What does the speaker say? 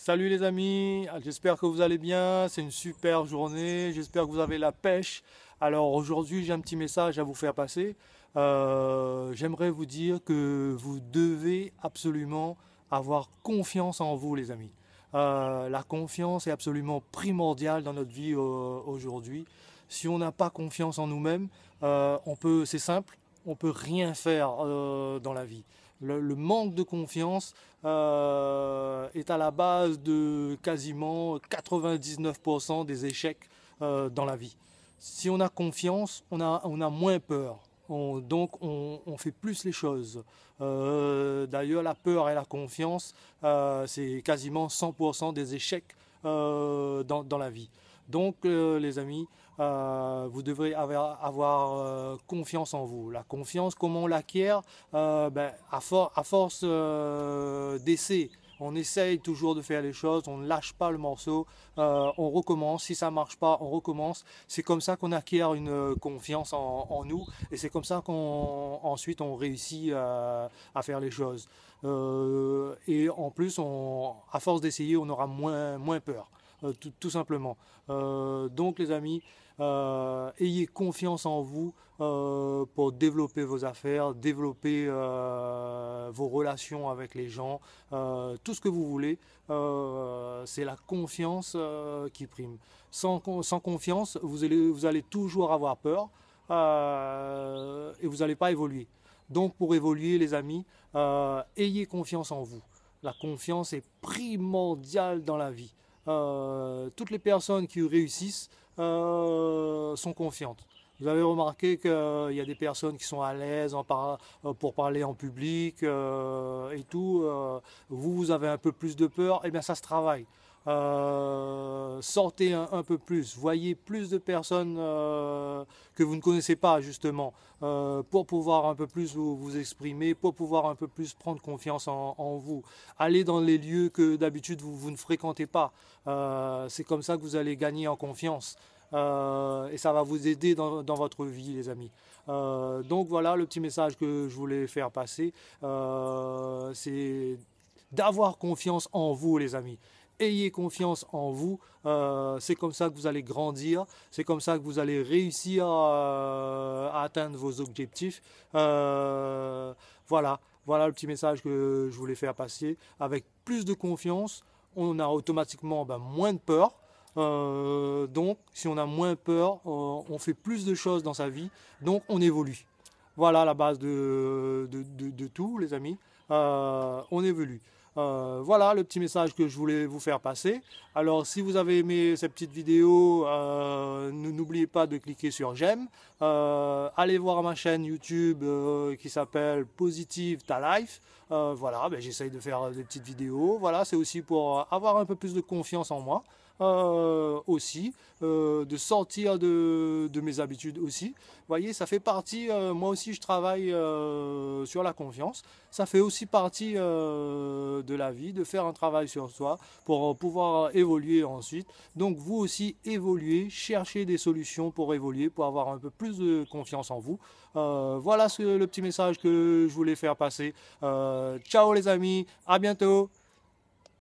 Salut les amis, j'espère que vous allez bien, c'est une super journée, j'espère que vous avez la pêche. Alors aujourd'hui j'ai un petit message à vous faire passer. J'aimerais vous dire que vous devez absolument avoir confiance en vous les amis. La confiance est absolument primordiale dans notre vie aujourd'hui. Si on n'a pas confiance en nous-mêmes, c'est simple, on peut rien faire dans la vie. Le manque de confiance est à la base de quasiment 99% des échecs dans la vie. Si on a confiance, on a moins peur. Donc on fait plus les choses. D'ailleurs, la peur et la confiance, c'est quasiment 100% des échecs dans la vie. Donc, les amis, vous devrez avoir confiance en vous. La confiance, comment on l'acquiert? À force d'essais. On essaye toujours de faire les choses, on ne lâche pas le morceau, on recommence. Si ça ne marche pas, on recommence. C'est comme ça qu'on acquiert une confiance en nous et c'est comme ça qu'ensuite on réussit à faire les choses. Et en plus, à force d'essayer, on aura moins peur. Tout simplement. Donc les amis, ayez confiance en vous pour développer vos affaires, développer vos relations avec les gens, tout ce que vous voulez. C'est la confiance qui prime. Sans confiance, vous allez toujours avoir peur et vous n'allez pas évoluer. Donc pour évoluer les amis, ayez confiance en vous. La confiance est primordiale dans la vie. Toutes les personnes qui réussissent sont confiantes. Vous avez remarqué qu'il y a des personnes qui sont à l'aise pour parler en public et tout. Vous avez un peu plus de peur, et bien ça se travaille. Sortez un peu plus, voyez plus de personnes que vous ne connaissez pas justement, pour pouvoir un peu plus vous exprimer, pour pouvoir un peu plus prendre confiance en vous. Allez dans les lieux que d'habitude vous ne fréquentez pas. C'est comme ça que vous allez gagner en confiance. Et ça va vous aider dans votre vie les amis. Donc voilà le petit message que je voulais faire passer. C'est d'avoir confiance en vous les amis. Ayez confiance en vous, c'est comme ça que vous allez grandir, c'est comme ça que vous allez réussir à atteindre vos objectifs. Voilà le petit message que je voulais faire passer. Avec plus de confiance, on a automatiquement moins de peur. Donc si on a moins peur, on fait plus de choses dans sa vie, donc on évolue. Voilà la base de tout les amis, on évolue. Voilà le petit message que je voulais vous faire passer. Alors si vous avez aimé cette petite vidéo, n'oubliez pas de cliquer sur j'aime. Allez voir ma chaîne YouTube qui s'appelle Positive Ta Life. Voilà, j'essaye de faire des petites vidéos. Voilà, c'est aussi pour avoir un peu plus de confiance en moi. Aussi, de sortir de mes habitudes aussi. Vous voyez, ça fait partie, moi aussi je travaille sur la confiance, ça fait aussi partie de la vie, de faire un travail sur soi pour pouvoir évoluer ensuite. Donc vous aussi évoluez, cherchez des solutions pour évoluer, pour avoir un peu plus de confiance en vous. Voilà le petit message que je voulais faire passer. Ciao les amis, à bientôt.